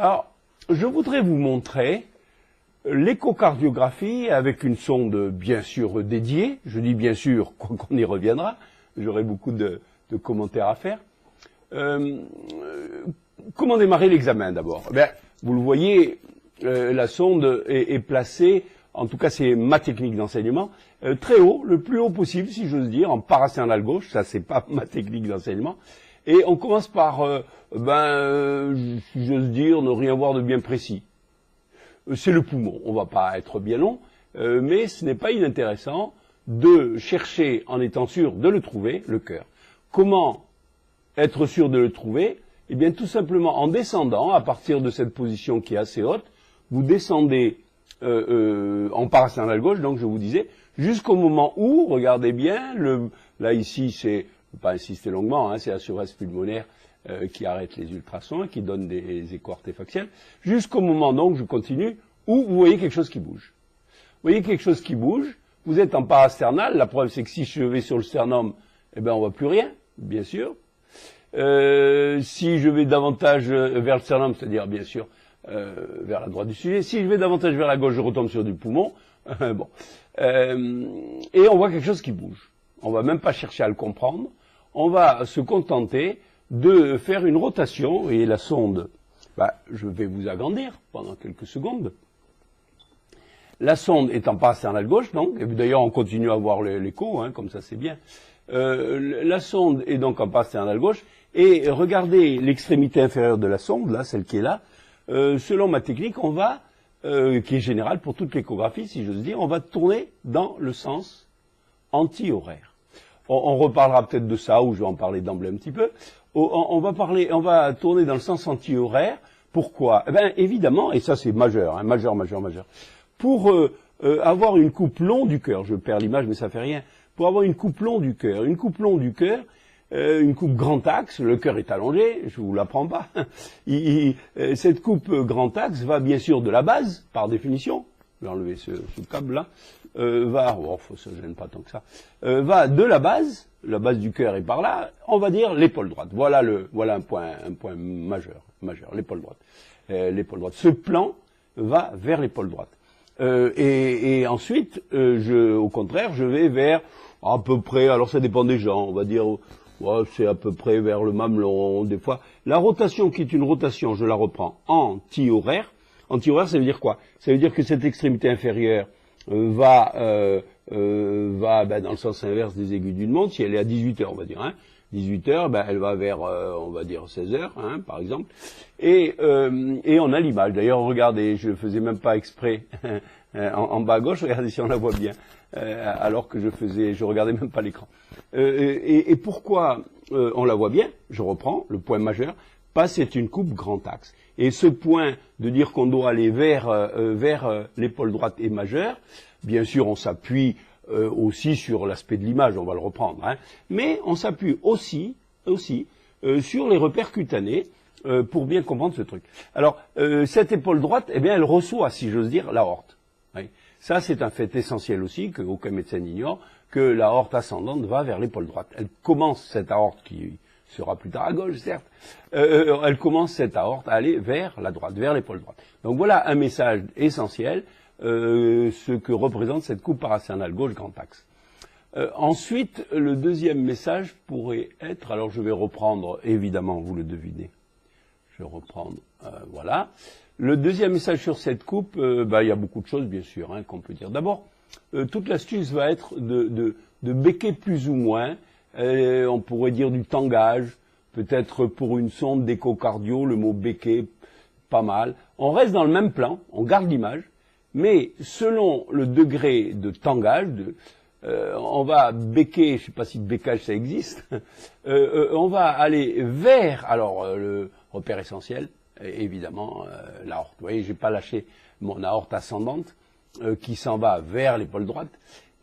Alors, je voudrais vous montrer l'échocardiographie avec une sonde bien sûr dédiée. Je dis bien sûr, quoi qu'on y reviendra, j'aurai beaucoup de commentaires à faire. Comment démarrer l'examen d'abord? Vous le voyez, la sonde est placée, en tout cas c'est ma technique d'enseignement, très haut, le plus haut possible si j'ose dire, en parasternal gauche, ça c'est pas ma technique d'enseignement. Et on commence par, si j'ose dire, ne rien voir de bien précis. C'est le poumon, on va pas être bien long, mais ce n'est pas inintéressant de chercher, en étant sûr de le trouver, le cœur. Comment être sûr de le trouver? Eh bien tout simplement en descendant, à partir de cette position qui est assez haute, vous descendez en parasternal gauche, donc je vous disais, jusqu'au moment où, regardez bien, là ici c'est, pas insister longuement, hein, c'est la surface pulmonaire qui arrête les ultrasons, qui donne des échos artéfactiels, jusqu'au moment donc, je continue, où vous voyez quelque chose qui bouge. Vous voyez quelque chose qui bouge, vous êtes en parasternal, la preuve c'est que si je vais sur le sternum, eh ben on voit plus rien, bien sûr. Si je vais davantage vers le sternum, c'est-à-dire bien sûr vers la droite du sujet, si je vais davantage vers la gauche, je retombe sur du poumon, bon. Et on voit quelque chose qui bouge. On va même pas chercher à le comprendre, on va se contenter de faire une rotation, et la sonde, je vais vous agrandir pendant quelques secondes. La sonde est en parasternal gauche, donc, et d'ailleurs on continue à voir l'écho, hein, comme ça c'est bien. La sonde est donc en parasternal gauche, et regardez l'extrémité inférieure de la sonde, là, celle qui est là, selon ma technique, on va, qui est générale pour toute l'échographie, si j'ose dire, on va tourner dans le sens anti-horaire. On reparlera peut-être de ça, ou je vais en parler d'emblée un petit peu. On va tourner dans le sens anti-horaire. Pourquoi? Eh bien, évidemment, et ça c'est majeur, hein, majeur. Pour avoir une coupe long du cœur, je perds l'image, mais ça fait rien. Pour avoir une coupe long du cœur, une coupe grand axe, le cœur est allongé, je vous l'apprends pas. Cette coupe grand axe va bien sûr de la base, par définition. Je vais enlever ce câble-là. Ça gêne pas tant que ça. Va de la base du cœur est par là, on va dire l'épaule droite. Voilà un point majeur, l'épaule droite. L'épaule droite. Ce plan va vers l'épaule droite. Et ensuite, au contraire, je vais vers à peu près, alors ça dépend des gens, on va dire, c'est à peu près vers le mamelon, des fois. La rotation qui est une rotation, je la reprends, anti-horaire. Anti-horaire, ça veut dire quoi? Ça veut dire que cette extrémité inférieure va dans le sens inverse des aiguilles d'une montre. Si elle est à 18 heures, on va dire, hein, 18 heures, elle va vers, on va dire 16 heures, hein, par exemple. Et on a l'image. D'ailleurs, regardez, je faisais même pas exprès en bas à gauche. Regardez si on la voit bien. Alors que je regardais même pas l'écran. Et pourquoi on la voit bien? Je reprends le point majeur. C'est une coupe grand axe. Et ce point de dire qu'on doit aller vers l'épaule droite est majeur. Bien sûr, on s'appuie aussi sur l'aspect de l'image, on va le reprendre. Hein. Mais on s'appuie aussi sur les repères cutanés pour bien comprendre ce truc. Alors, cette épaule droite, eh bien, elle reçoit, si j'ose dire, l'aorte. Oui. Ça, c'est un fait essentiel aussi, qu'aucun médecin n'ignore, que l'aorte ascendante va vers l'épaule droite. Elle commence cette aorte qui sera plus tard à gauche, certes, elle commence cette aorte à aller vers la droite, vers l'épaule droite. Donc voilà un message essentiel, ce que représente cette coupe parasternale gauche grand axe. Ensuite, le deuxième message pourrait être, alors je vais reprendre, évidemment, vous le devinez, je vais reprendre, voilà. Le deuxième message sur cette coupe, il y a beaucoup de choses, bien sûr, hein, qu'on peut dire. D'abord, toute l'astuce va être de becquer plus ou moins, on pourrait dire du tangage, peut-être pour une sonde d'échocardio, le mot becquer, pas mal. On reste dans le même plan, on garde l'image, mais selon le degré de tangage, on va becquer, je ne sais pas si beccage ça existe, on va aller vers, alors le repère essentiel, évidemment l'aorte. Vous voyez, j'ai pas lâché mon aorte ascendante qui s'en va vers l'épaule droite.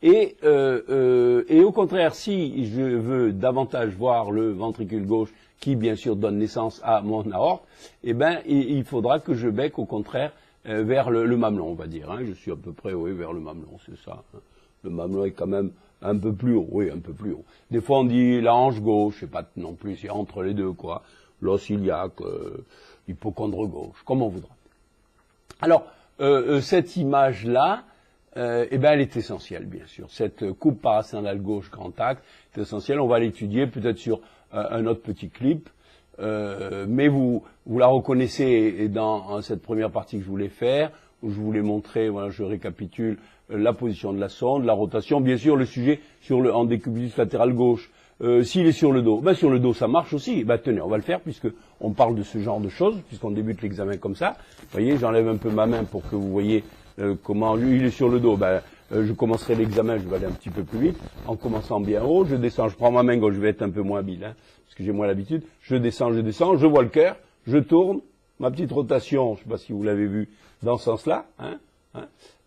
Et au contraire, si je veux davantage voir le ventricule gauche, qui bien sûr donne naissance à mon aorte, eh ben il faudra que je becque au contraire vers le mamelon, on va dire. Hein. Je suis à peu près vers le mamelon, c'est ça. Hein. Le mamelon est quand même un peu plus haut, oui, un peu plus haut. Des fois on dit la hanche gauche, c'est pas non plus, c'est entre les deux, quoi. L'os iliaque, hypocondre gauche, comme on voudra. Alors, cette image-là, eh ben, elle est essentielle, bien sûr. Cette coupe parasternale gauche grand axe est essentielle. On va l'étudier peut-être sur un autre petit clip. Mais vous la reconnaissez dans cette première partie que je voulais faire, où je voulais montrer, voilà, je récapitule la position de la sonde, la rotation, bien sûr le sujet en décubitus latéral gauche. S'il est sur le dos ça marche aussi. Tenez, on va le faire puisque on parle de ce genre de choses, puisqu'on débute l'examen comme ça. Vous voyez, j'enlève un peu ma main pour que vous voyez comment lui il est sur le dos. Je commencerai l'examen, je vais aller un petit peu plus vite, en commençant bien haut, je descends, je prends ma main gauche, je vais être un peu moins habile, parce que j'ai moins l'habitude, je descends, je vois le cœur, je tourne, ma petite rotation, je ne sais pas si vous l'avez vu dans ce sens-là,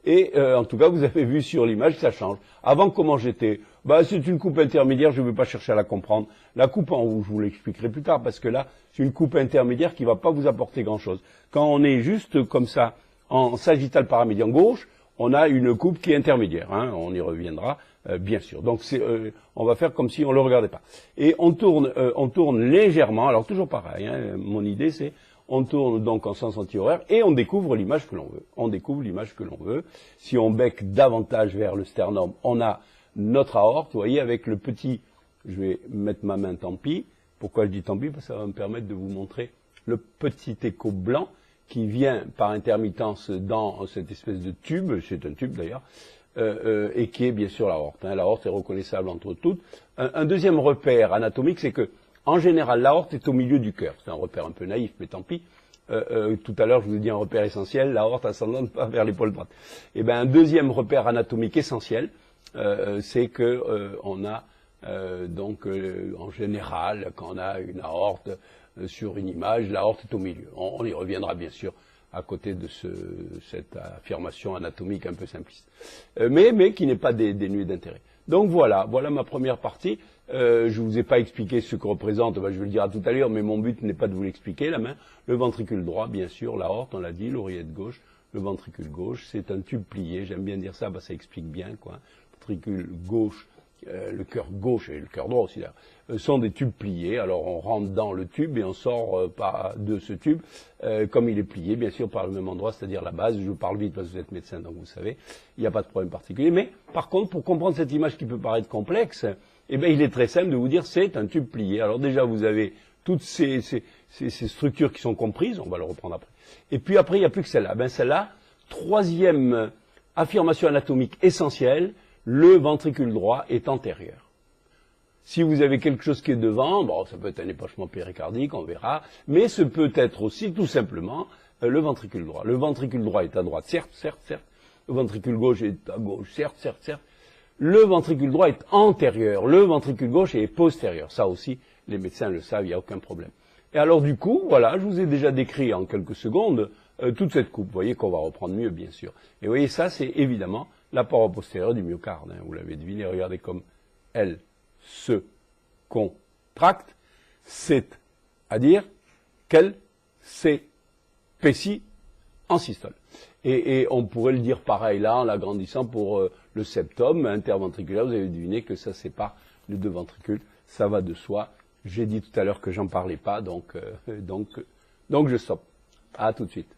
et en tout cas vous avez vu sur l'image, ça change. Avant, comment j'étais? C'est une coupe intermédiaire, je ne vais pas chercher à la comprendre. La coupe en haut, je vous l'expliquerai plus tard, parce que là, c'est une coupe intermédiaire qui ne va pas vous apporter grand-chose. Quand on est juste comme ça, en sagittal paramédian gauche, on a une coupe qui est intermédiaire, on y reviendra, bien sûr. Donc on va faire comme si on ne le regardait pas. Et on tourne légèrement, alors toujours pareil, mon idée c'est, on tourne donc en sens anti-horaire et on découvre l'image que l'on veut. Si on becque davantage vers le sternum, on a notre aorte, vous voyez, avec le petit, je vais mettre ma main tant pis. Pourquoi je dis tant pis? Parce que ça va me permettre de vous montrer le petit écho blanc qui vient par intermittence dans cette espèce de tube, c'est un tube d'ailleurs, et qui est bien sûr l'aorte. L'aorte est reconnaissable entre toutes. Un deuxième repère anatomique, c'est que, en général, l'aorte est au milieu du cœur. C'est un repère un peu naïf, mais tant pis. Tout à l'heure, je vous ai dit un repère essentiel, l'aorte ascendante pas vers l'épaule droite. Et un deuxième repère anatomique essentiel, c'est que on a donc en général, quand on a une aorte sur une image, l'aorte est au milieu. On y reviendra bien sûr à côté de cette affirmation anatomique un peu simpliste, mais qui n'est pas dénuée d'intérêt. Donc voilà ma première partie. Je vous ai pas expliqué ce que représente, je vais le dire à tout à l'heure, mais mon but n'est pas de vous l'expliquer, la main. Le ventricule droit, bien sûr, l'aorte, on l'a dit, l'oreillette gauche, le ventricule gauche, c'est un tube plié, j'aime bien dire ça, ça explique bien, quoi. Ventricule gauche, le cœur gauche et le cœur droit aussi, là, sont des tubes pliés. Alors on rentre dans le tube et on sort de ce tube, comme il est plié, bien sûr, par le même endroit, c'est-à-dire la base. Je parle vite parce que vous êtes médecin, donc vous savez, il n'y a pas de problème particulier. Mais par contre, pour comprendre cette image qui peut paraître complexe, il est très simple de vous dire c'est un tube plié. Alors déjà, vous avez toutes ces structures qui sont comprises, on va le reprendre après. Et puis après, il n'y a plus que celle-là. Celle-là, troisième affirmation anatomique essentielle, le ventricule droit est antérieur. Si vous avez quelque chose qui est devant, ça peut être un épanchement péricardique, on verra, mais ce peut être aussi tout simplement le ventricule droit. Le ventricule droit est à droite, certes. Le ventricule gauche est à gauche, certes. Le ventricule droit est antérieur, le ventricule gauche est postérieur. Ça aussi, les médecins le savent, il n'y a aucun problème. Et alors du coup, voilà, je vous ai déjà décrit en quelques secondes toute cette coupe. Vous voyez qu'on va reprendre mieux, bien sûr. Et vous voyez, ça, c'est évidemment la paroi postérieure du myocarde. Vous l'avez deviné, regardez comme elle se contracte, c'est-à-dire qu'elle s'épaissit en systole. Et on pourrait le dire pareil là, en l'agrandissant pour le septum interventriculaire. Vous avez deviné que ça sépare les deux ventricules. Ça va de soi. J'ai dit tout à l'heure que j'en parlais pas, donc je stoppe. À tout de suite.